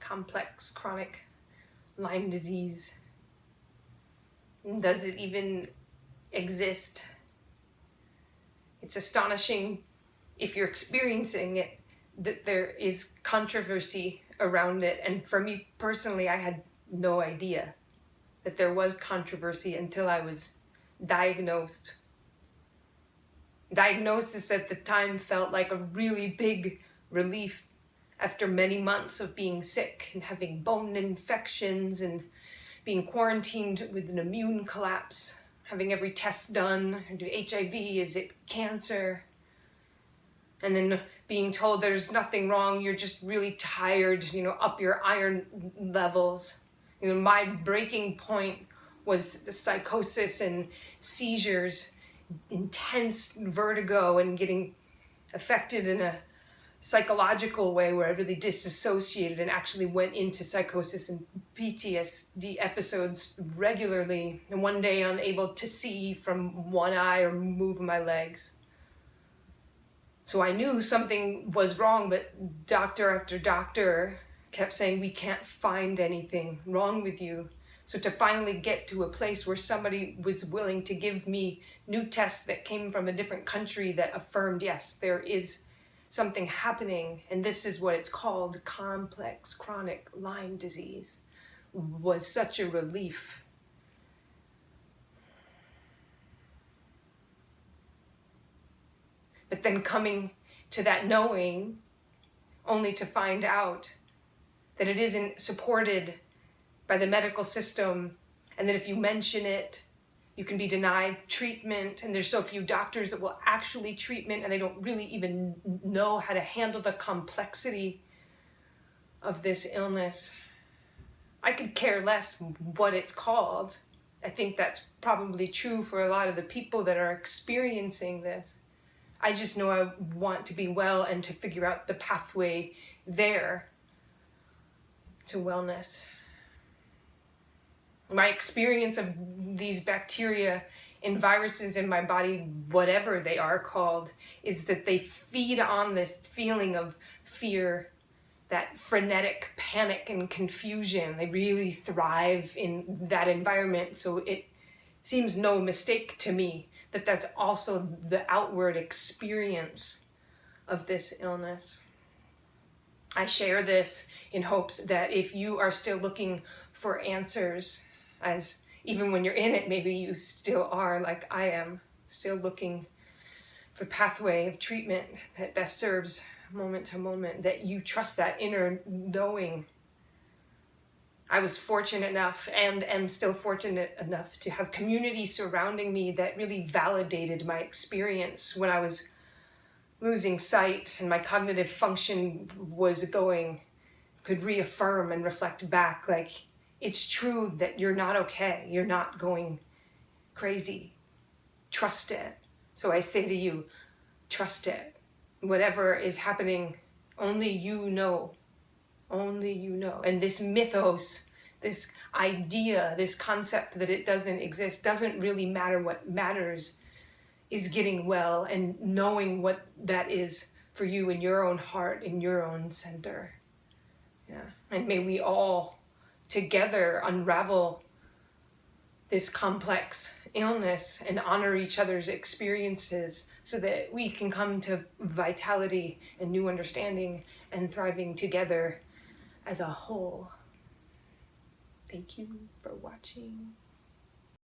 complex chronic Lyme disease? Does it even exist? It's astonishing, if you're experiencing it, that there is controversy around it. And for me personally, I had no idea that there was controversy until I was diagnosed. Diagnosis at the time felt like a really big relief after many months of being sick and having bone infections and being quarantined with an immune collapse, having every test done. Do HIV? Is it cancer? And then being told there's nothing wrong, you're just really tired, up your iron levels. My breaking point was the psychosis and seizures, intense vertigo, and getting affected in a psychological way where I really disassociated and actually went into psychosis and PTSD episodes regularly, and one day unable to see from one eye or move my legs. So I knew something was wrong, but doctor after doctor kept saying, we can't find anything wrong with you. So to finally get to a place where somebody was willing to give me new tests that came from a different country that affirmed, yes, there is something happening, and this is what it's called, complex chronic Lyme disease, was such a relief. But then coming to that knowing, only to find out that it isn't supported by the medical system, and that if you mention it, you can be denied treatment, and there's so few doctors that will actually treatment, and they don't really even know how to handle the complexity of this illness. I could care less what it's called. I think that's probably true for a lot of the people that are experiencing this. I just know I want to be well and to figure out the pathway there to wellness. My experience of these bacteria and viruses in my body, whatever they are called, is that they feed on this feeling of fear, that frenetic panic and confusion. They really thrive in that environment. So it seems no mistake to me that that's also the outward experience of this illness. I share this in hopes that if you are still looking for answers, as even when you're in it, maybe you still are, like I am, still looking for pathway of treatment that best serves moment to moment, that you trust that inner knowing. I was fortunate enough, and am still fortunate enough, to have community surrounding me that really validated my experience when I was losing sight and my cognitive function was going, could reaffirm and reflect back, like, it's true that you're not okay. You're not going crazy. Trust it. So I say to you, trust it. Whatever is happening, only you know. Only you know. And this mythos, this idea, this concept that it doesn't exist, doesn't really matter. What matters is getting well and knowing what that is for you in your own heart, in your own center. Yeah. And may we all together unravel this complex illness and honor each other's experiences so that we can come to vitality and new understanding and thriving together as a whole. Thank you for watching.